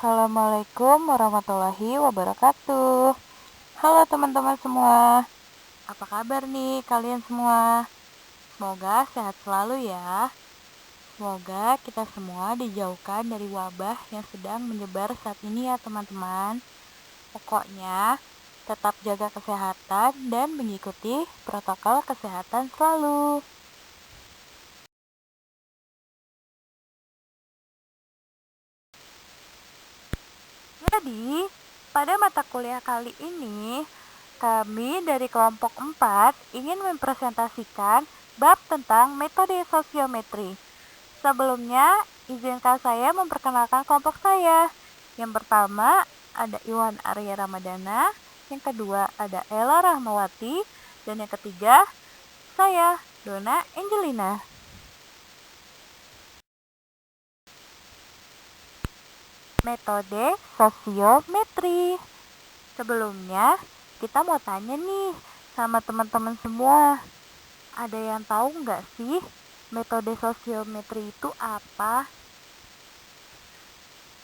Assalamualaikum warahmatullahi wabarakatuh. Halo teman-teman semua. Apa kabar nih kalian semua? Semoga sehat selalu ya. Semoga kita semua dijauhkan dari wabah yang sedang menyebar saat ini ya teman-teman. Pokoknya tetap jaga kesehatan dan mengikuti protokol kesehatan selalu. Jadi, pada mata kuliah kali ini, kami dari kelompok 4 ingin mempresentasikan bab tentang metode sosiometri. Sebelumnya, izinkan saya memperkenalkan kelompok saya. Yang pertama ada Iwan Arya Ramadana, yang kedua ada Ella Rahmawati, dan yang ketiga saya, Dona Angelina. Metode sosiometri. Sebelumnya, kita mau tanya nih sama teman-teman semua. Ada yang tahu nggak sih metode sosiometri itu apa?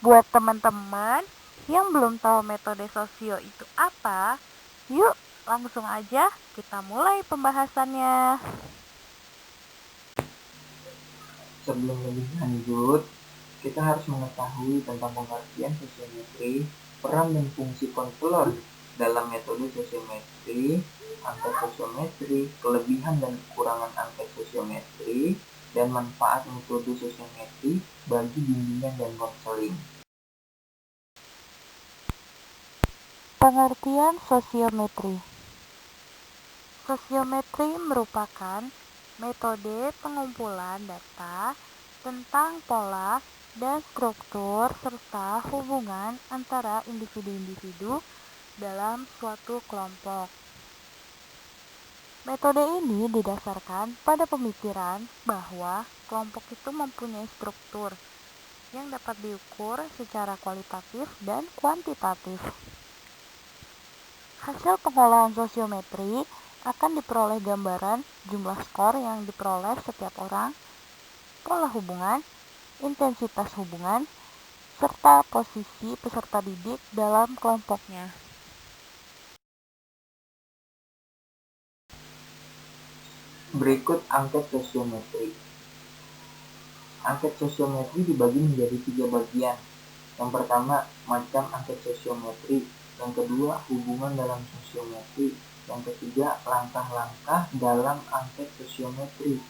Buat teman-teman yang belum tahu metode sosio itu apa, yuk langsung aja kita mulai pembahasannya. Sebelum lebih lanjut, kita harus mengetahui tentang pengertian sosiometri, peran dan fungsi konselor dalam metode sosiometri, angket sosiometri, kelebihan dan kekurangan angket sosiometri, dan manfaat metode sosiometri bagi bimbingan dan konseling. Pengertian sosiometri. Sosiometri merupakan metode pengumpulan data tentang pola dan struktur serta hubungan antara individu-individu dalam suatu kelompok. Metode ini didasarkan pada pemikiran bahwa kelompok itu mempunyai struktur yang dapat diukur secara kualitatif dan kuantitatif. Hasil pengolahan sosiometri akan diperoleh gambaran jumlah skor yang diperoleh setiap orang, pola hubungan, intensitas hubungan, serta posisi peserta didik dalam kelompoknya. Berikut angket sosiometri. Angket sosiometri dibagi menjadi 3 bagian. Yang pertama, macam angket sosiometri. Yang kedua, hubungan dalam sosiometri. Yang ketiga, langkah-langkah dalam angket sosiometri.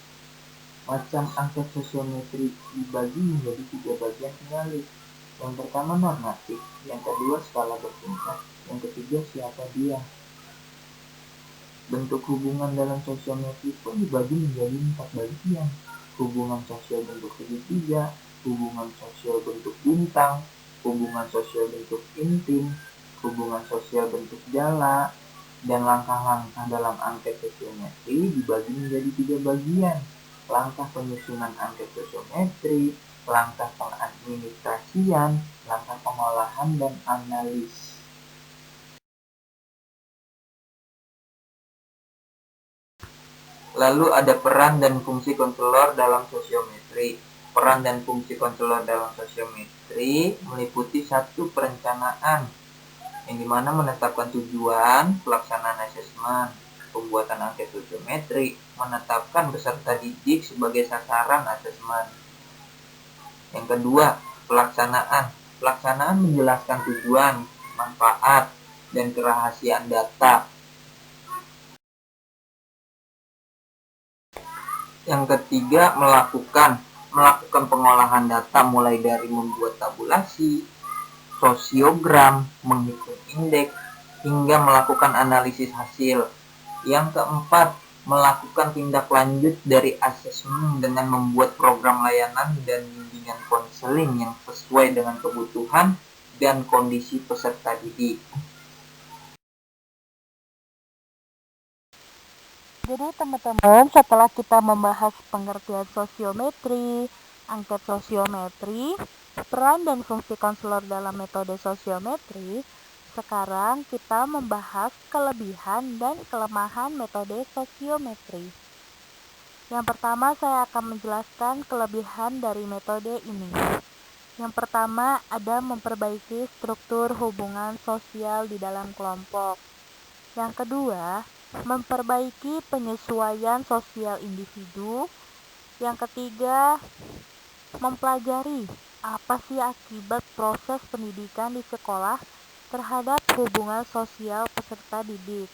Macam angket sosiometri dibagi menjadi 3 bagian kembali. Yang pertama, normatif. Yang kedua, skala bertingkat. Yang ketiga, siapa dia. Bentuk hubungan dalam sosiometri pun dibagi menjadi 4 bagian. Hubungan sosial bentuk segitiga, hubungan sosial bentuk bintang, hubungan sosial bentuk intim, hubungan sosial bentuk jala, dan langkah-langkah dalam angket sosiometri dibagi menjadi 3 bagian. Langkah penyusunan angket sosiometri, langkah pengadministrasian, langkah pengolahan, dan analis. Lalu ada peran dan fungsi konselor dalam sosiometri. Peran dan fungsi konselor dalam sosiometri meliputi 1. Perencanaan, yang dimana menetapkan tujuan, pelaksanaan asesmen, pembuatan angket sosiometri, menetapkan peserta didik sebagai sasaran asesmen. Yang kedua, pelaksanaan. Pelaksanaan menjelaskan tujuan, manfaat, dan kerahasiaan data. Yang ketiga, melakukan pengolahan data mulai dari membuat tabulasi, sosiogram, menghitung indeks, hingga melakukan analisis hasil. Yang keempat, melakukan tindak lanjut dari asesmen dengan membuat program layanan dan bimbingan konseling yang sesuai dengan kebutuhan dan kondisi peserta didik. Jadi teman-teman, setelah kita membahas pengertian sosiometri, angket sosiometri, peran dan fungsi konselor dalam metode sosiometri, sekarang kita membahas kelebihan dan kelemahan metode sosiometri. Yang pertama, saya akan menjelaskan kelebihan dari metode ini. Yang pertama ada memperbaiki struktur hubungan sosial di dalam kelompok. Yang kedua, memperbaiki penyesuaian sosial individu. Yang ketiga, mempelajari apa sih akibat proses pendidikan di sekolah terhadap hubungan sosial peserta didik.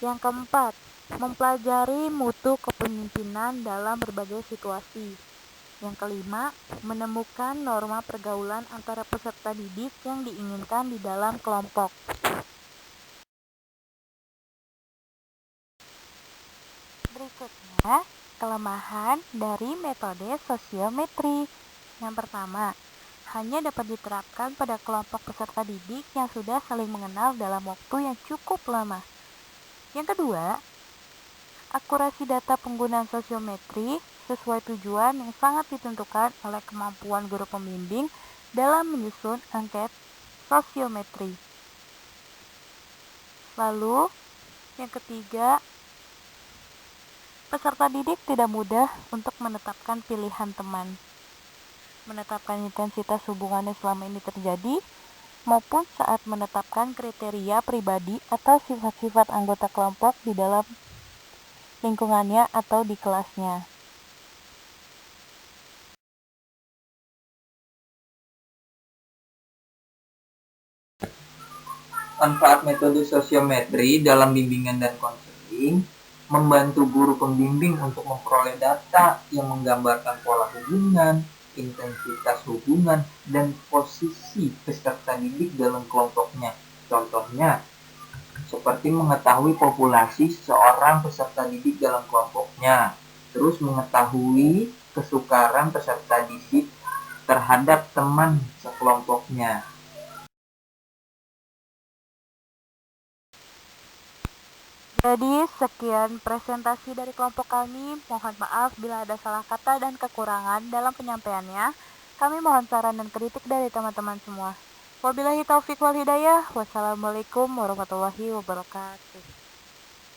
Yang keempat, mempelajari mutu kepemimpinan dalam berbagai situasi. Yang kelima, menemukan norma pergaulan antara peserta didik yang diinginkan di dalam kelompok. Berikutnya, kelemahan dari metode sosiometri. Yang pertama, hanya dapat diterapkan pada kelompok peserta didik yang sudah saling mengenal dalam waktu yang cukup lama. Yang kedua, akurasi data penggunaan sosiometri sesuai tujuan yang sangat ditentukan oleh kemampuan guru pembimbing dalam menyusun angket sosiometri. Lalu, yang ketiga, peserta didik tidak mudah untuk menetapkan pilihan teman, menetapkan intensitas hubungan yang selama ini terjadi, maupun saat menetapkan kriteria pribadi atau sifat-sifat anggota kelompok di dalam lingkungannya atau di kelasnya. Manfaat metode sosiometri dalam bimbingan dan konseling membantu guru pembimbing untuk memperoleh data yang menggambarkan pola hubungan, intensitas hubungan, dan posisi peserta didik dalam kelompoknya. Contohnya, seperti mengetahui populasi seorang peserta didik dalam kelompoknya, terus mengetahui kesukaran peserta didik terhadap teman sekelompoknya. Jadi sekian presentasi dari kelompok kami. Mohon maaf bila ada salah kata dan kekurangan dalam penyampaiannya. Kami mohon saran dan kritik dari teman-teman semua. Wabillahi taufiq wal hidayah. Wassalamualaikum warahmatullahi wabarakatuh.